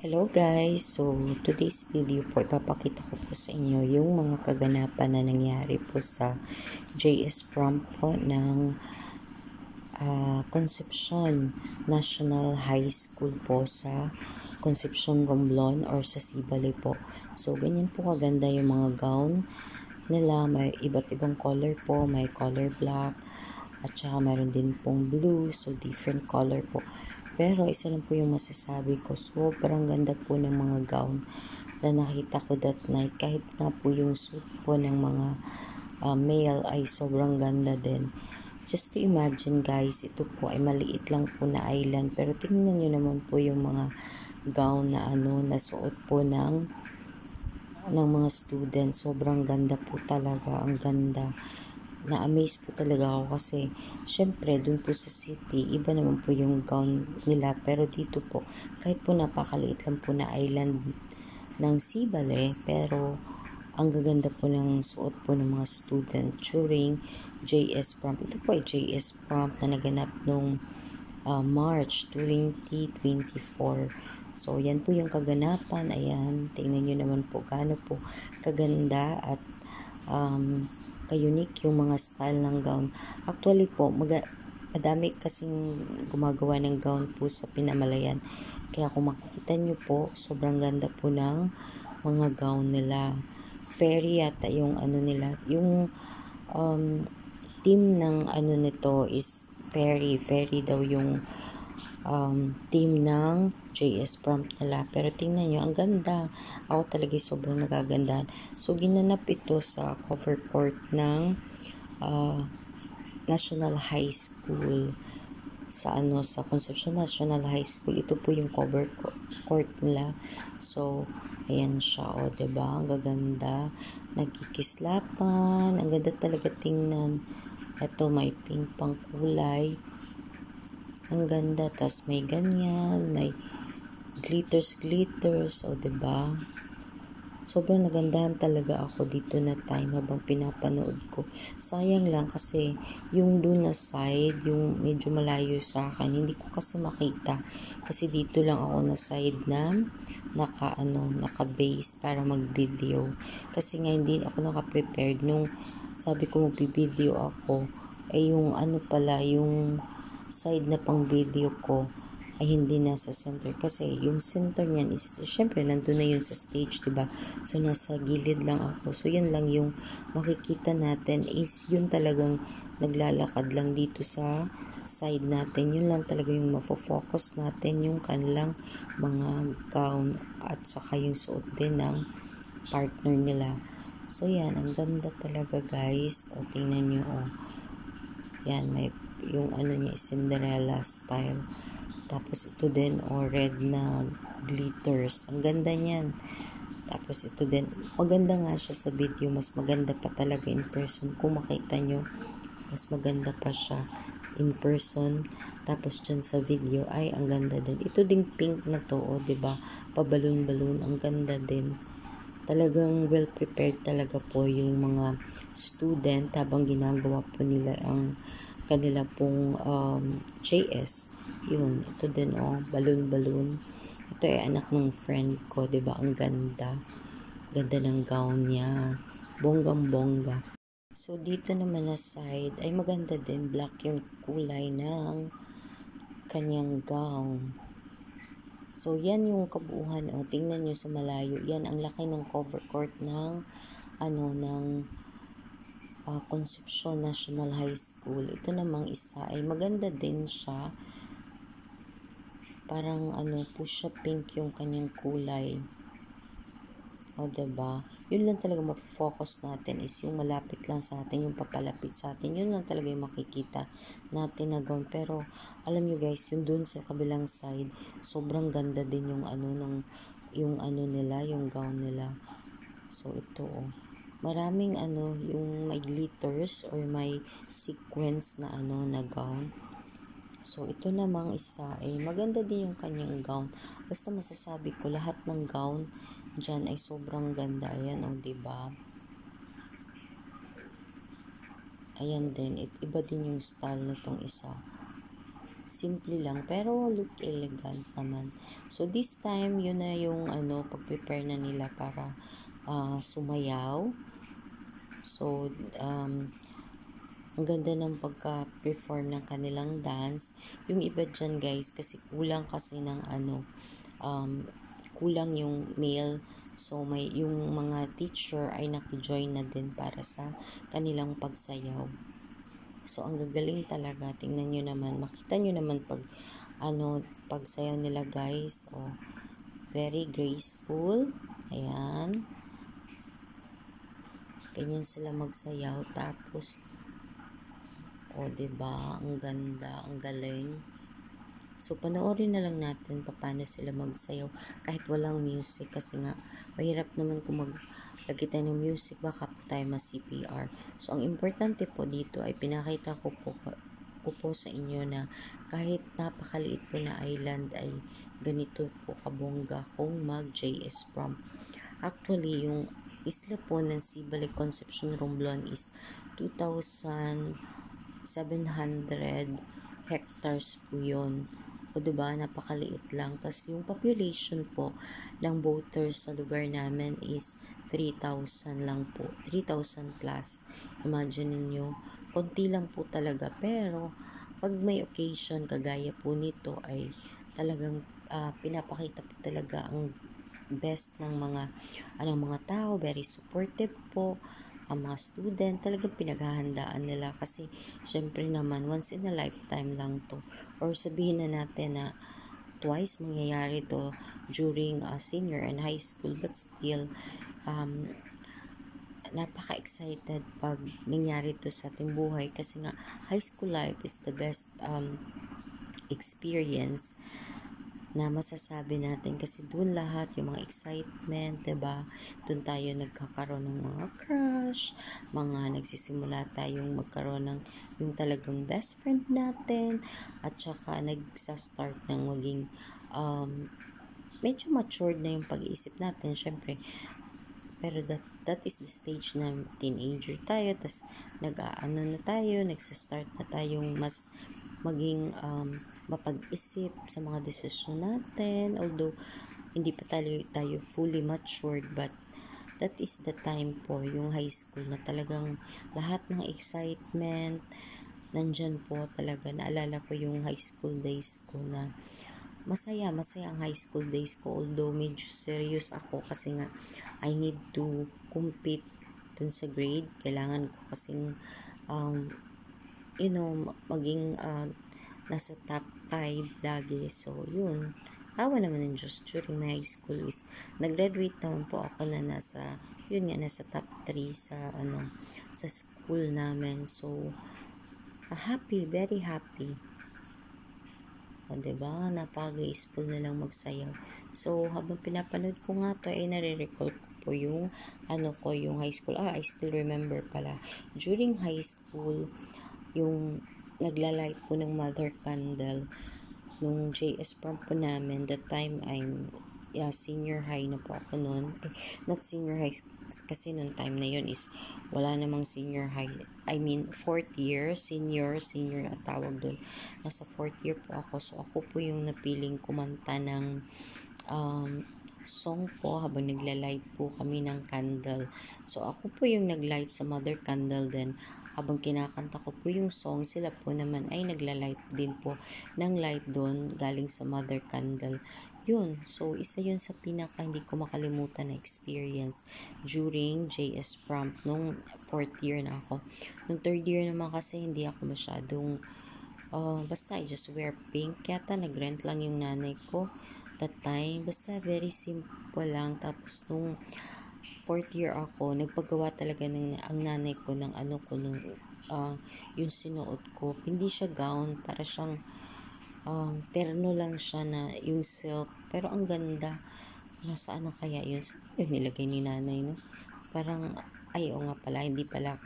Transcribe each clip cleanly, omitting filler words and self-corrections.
Hello guys! So, today's video po, ipapakita ko po sa inyo yung mga kaganapan na nangyari po sa JS Prom po ng Concepcion National High School po sa Concepcion, Romblon or sa Sibali po. So, ganyan po kaganda yung mga gown nila. May iba't ibang color po. May color black at saka meron din pong blue. So, different color po. Pero isa lang po yung masasabi ko, sobrang ganda po ng mga gown na nakita ko that night. Kahit na po yung suit po ng mga male ay sobrang ganda din. Just to imagine guys, ito po ay maliit lang po na island. Pero tingnan nyo naman po yung mga gown na nasuot po ng mga students. Sobrang ganda po talaga. Ang ganda. Na-amaze po talaga ako kasi syempre dun po sa city iba naman po yung gown nila, pero dito po kahit po napakaliit lang po na island ng Sibale, pero ang gaganda po ng suot po ng mga student during JS Prom. Ito po ay JS Prom na naganap nung March 2024. So yan po yung kaganapan. Ayan, tingnan nyo naman po gaano po kaganda at ka-unique yung mga style ng gown. Actually po, madami kasing gumagawa ng gown po sa Pinamalayan. Kaya kung makikita nyo po, sobrang ganda po ng mga gown nila. Fairy yata yung nila. Yung team ng nito is fairy. Fairy daw yung team ng JS Prom nila. Pero tingnan nyo, ang ganda. Ako talaga sobrang nagagandahan. So, ginanap ito sa cover court ng National High School sa Concepcion National High School. Ito po yung cover court nila. So, ayan siya, diba? Ang gaganda. Nagkikislapan. Ang ganda talaga tingnan. Ito, may pink pang kulay. Ang ganda. Tas may ganyan. May glitters. Diba? Sobrang nagandahan talaga ako dito na time habang pinapanood ko. Sayang lang kasi yung doon na side, yung medyo malayo sa akin, hindi ko kasi makita. Kasi dito lang ako na side na naka-base para mag-video. Kasi nga hindi ako naka-prepared nung sabi ko mag-video ako. Yung yung side na pang video ko ay hindi nasa center, kasi yung center niyan is syempre nandun na yun sa stage, diba? So nasa gilid lang ako. So yun lang yung makikita natin is yun talagang naglalakad lang dito sa side natin. Yun lang talaga yung mafo-focus natin, yung kanilang mga gown at saka yung suot din ng partner nila. So yan, ang ganda talaga guys. O tingnan nyo, yan, may yung niya Cinderella style. Tapos ito din, red na glitters. Ang ganda niyan. Tapos ito din, maganda nga siya sa video. Mas maganda pa talaga in person. Kung makita nyo, mas maganda pa siya in person. Tapos dyan sa video, ay ang ganda din. Ito ding pink na to, diba? Pabalon-balon. Ang ganda din. Talagang well prepared talaga po yung mga student habang ginagawa po nila ang kanila pong JS. Yun, ito din balloon. Ito ay anak ng friend ko, 'di ba? Ang ganda. Ganda ng gown niya. Bonggang-bongga. So dito naman na side ay maganda din, black yung kulay ng kanyang gown. So yan yung kabuuhan. Tingnan niyo sa malayo. Yan ang laki ng cover court ng Concepcion National High School. Ito namang isa ay maganda din siya. Parang fuchsia pink yung kanyang kulay. Diba? Yun lang talaga mapofocus natin is yung malapit lang sa atin, yung papalapit sa atin. Yun lang talaga yung makikita natin na gown. Pero alam nyo guys, yung dun sa kabilang side, sobrang ganda din yung nila, yung gown nila. So ito maraming yung may glitters or may sequence na na gown. So ito namang isa maganda din yung kanyang gown. Basta masasabi ko lahat ng gown dyan ay sobrang ganda. Ayan diba? Ayan din, iba din yung style nitong isa. simple lang pero look elegant naman. So this time yun na yung pag-prepare na nila para sumayaw. So ang ganda ng pagka-perform ng kanilang dance. Yung iba dyan guys kasi kulang kasi ng kulang yung male. So may yung mga teacher ay naki-join na din para sa kanilang pagsayaw. So ang gagaling talaga. Tingnan nyo naman, makita nyo naman pagsayaw nila guys. Oh, very graceful. Ayan. Ganyan sila magsayaw. Tapos diba? Ang ganda, ang galing. So, panoorin na lang natin paano sila magsayaw kahit walang music kasi nga mahirap naman kung maglagay tayo ng music, baka po tayo ma-CPR. So, ang importante po dito ay pinakita ko po sa inyo na kahit napakaliit po na island ay ganito po kabongga kung mag-JS Prom. Actually, yung isla po ng Sibalik Concepcion Romblon is 2,700 hectares po yun. O diba, napakaliit lang. Tapos yung population po ng voters sa lugar namin is 3,000 lang po. 3,000 plus. Imagine niyo, konti lang po talaga. Pero, pag may occasion, kagaya po nito, ay talagang pinapakita po talaga ang best ng mga tao, very supportive po ang mga student, talagang pinaghahandaan nila kasi syempre naman once in a lifetime lang to, or sabihin na natin na twice mangyayari to during senior and high school, but still napaka-excited pag nangyari to sa ating buhay kasi nga high school life is the best experience na masasabi natin kasi doon lahat yung mga excitement, 'di ba? Doon tayo nagkakaroon ng mga crush, mga nagsisimula tayong magkaroon ng yung talagang best friend natin, at saka nagsa-start ng maging medyo matured na yung pag-iisip natin, syempre. Pero that is the stage na teenager tayo, tas nag-aano na tayo, nagsa-start na tayong mas maging mapag-isip sa mga desisyon natin, although hindi pa tayo fully matured, but that is the time po, yung high school na talagang lahat ng excitement nandyan po talaga. Naalala ko yung high school days ko na masaya ang high school days ko, although medyo serious ako kasi nga I need to compete dun sa grade. Kailangan ko kasing maging nasa top 5 lagi. So, yun. Awa naman ng Diyos during my high school is nag-graduate naman po ako na nasa top 3 sa school namin. So, happy, very happy. O, diba? Napaka-graceful nilang magsayaw. So, habang pinapanood ko nga to, ay nare-recall ko po yung yung high school. I still remember pala. During high school, yung naglalight po ng mother candle nung JS prom po namin. That time I'm senior high na po ako noon. Not senior high kasi noong time na yun is wala namang senior high. I mean, 4th year, senior ang tawag doon. Nasa 4th year po ako. So, ako po yung napiling kumanta ng song po habang naglalight po kami ng candle. So, ako po yung naglight sa mother candle din. Habang kinakanta ko po yung song, sila po naman ay naglalight din po ng light doon galing sa mother candle. Yun. So, isa yun sa pinaka hindi ko makalimutan na experience during JS Prom nung 4th year na ako. Nung 3rd year naman kasi hindi ako masyadong basta I just wear pink. Yata nag-rent lang yung nanay ko that time. Basta very simple lang. Tapos nung 4th year ako, nagpagawa talaga ang nanay ko ng yung sinuot ko. Hindi siya gown, para siyang terno lang siya na yung silk. Pero ang ganda. Nasaan na kaya yun? So, yun nilagay ni nanay, no? Parang, nga pala, hindi pala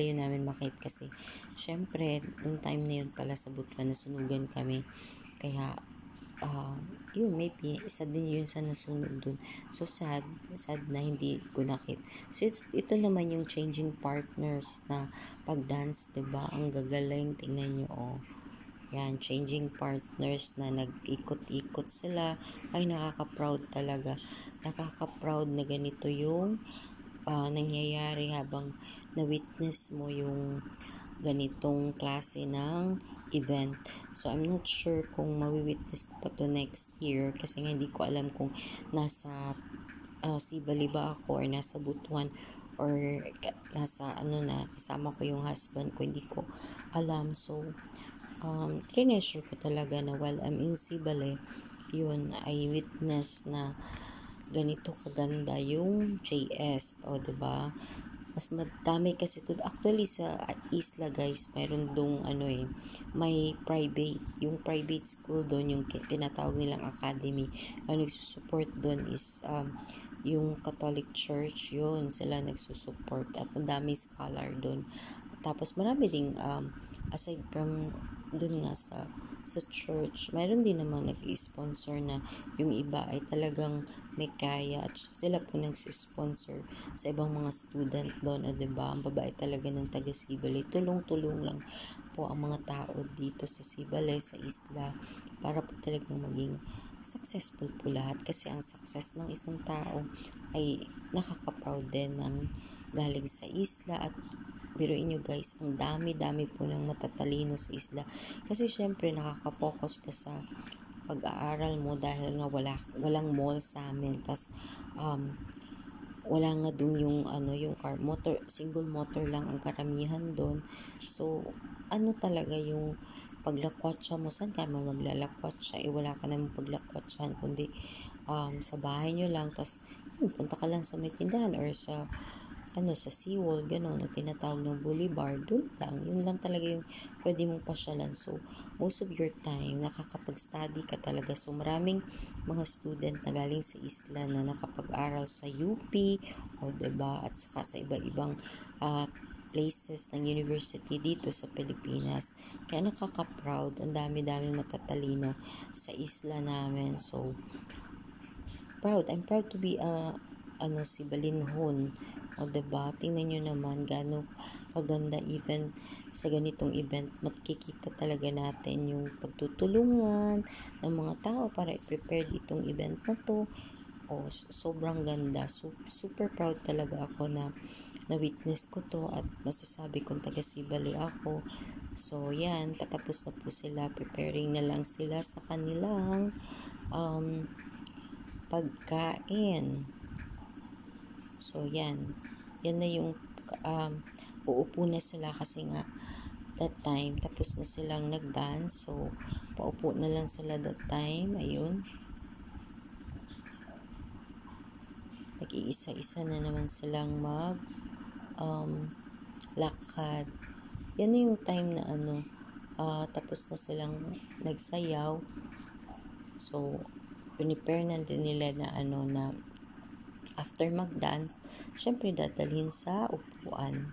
yun namin makita kasi, syempre, nung time na yun pala sa Butuan, nasunugan kami. Kaya, yun, maybe isa din yun sa nasunod dun. So, sad na hindi ko nakip. So, ito naman yung changing partners na pag-dance, diba? Ang gagaling, tingnan nyo, Yan, changing partners na nag-ikot-ikot sila. Ay, nakaka-proud talaga. Nakaka-proud na ganito yung nangyayari habang na-witness mo yung ganitong klase ng event. So, I'm not sure kung mawi-witness ko pa to next year kasi nga hindi ko alam kung nasa Sibali ba ako or nasa Butuan or nasa kasama ko yung husband ko, hindi ko alam. So, treasure ko talaga na while I'm in Sibali, yun, I witness na ganito kaganda yung JS, o diba? Mas madami kasi to. Actually, sa isla, guys, mayroon dong may private. Yung private school doon, yung tinatawag nilang academy. Ang nagsusupport doon is yung Catholic Church, yun. Sila nagsusupport at ang dami scholar doon. Tapos marami ding aside from doon nga sa church, mayroon din naman nag-sponsor na yung iba ay talagang may kaya at sila po nagsisponsor sa ibang mga student doon, o diba? Ang babae talaga ng taga Sibali, tulong-tulong lang po ang mga tao dito sa Sibali, sa isla, para po talagang maging successful po lahat, kasi ang success ng isang tao ay nakaka-proud din ng galing sa isla. At biruin nyo guys, ang dami-dami po ng matatalino sa isla. Kasi syempre nakaka-focus ka sa pag-aaral mo dahil nga walang mall sa amin. Tas wala nga dun yung yung car motor, single motor lang ang karamihan doon. So talaga yung paglakwatsa mo, saan ka naman maglalakwatsa? Wala ka naman paglakwatsahan kundi sa bahay nyo lang. Tas punta ka lang sa may tindahan or sa sa seawall, gano'n, o tinatawag ng boulevard, doon lang. Yun lang talaga yung pwede mong pasyalan. So, most of your time, nakakapag-study ka talaga. So, maraming mga student na galing sa isla na nakapag-aral sa UP, o diba, at saka sa iba-ibang places ng university dito sa Pilipinas. Kaya nakaka-proud, ang dami-daming matatalino sa isla namin. So, I'm proud to be Sibalinhon. O diba, tingnan nyo naman gano'ng kaganda. Even sa ganitong event, makikita talaga natin yung pagtutulungan ng mga tao para i-prepare itong event na to. Sobrang ganda. Super proud talaga ako na na-witness ko to at masasabi kong taga Sibali ako. So, yan, patapos na po sila. Preparing na lang sila sa kanilang pagkain. So, yan na yung uupo na sila kasi nga that time, tapos na silang nag-dance. So, paupo na lang sila that time. Ayun. Nag-iisa-isa na naman silang lakad. Yan na yung time na tapos na silang nagsayaw. So, prepare na din nila na na after mag-dance, syempre dadalhin sa upuan.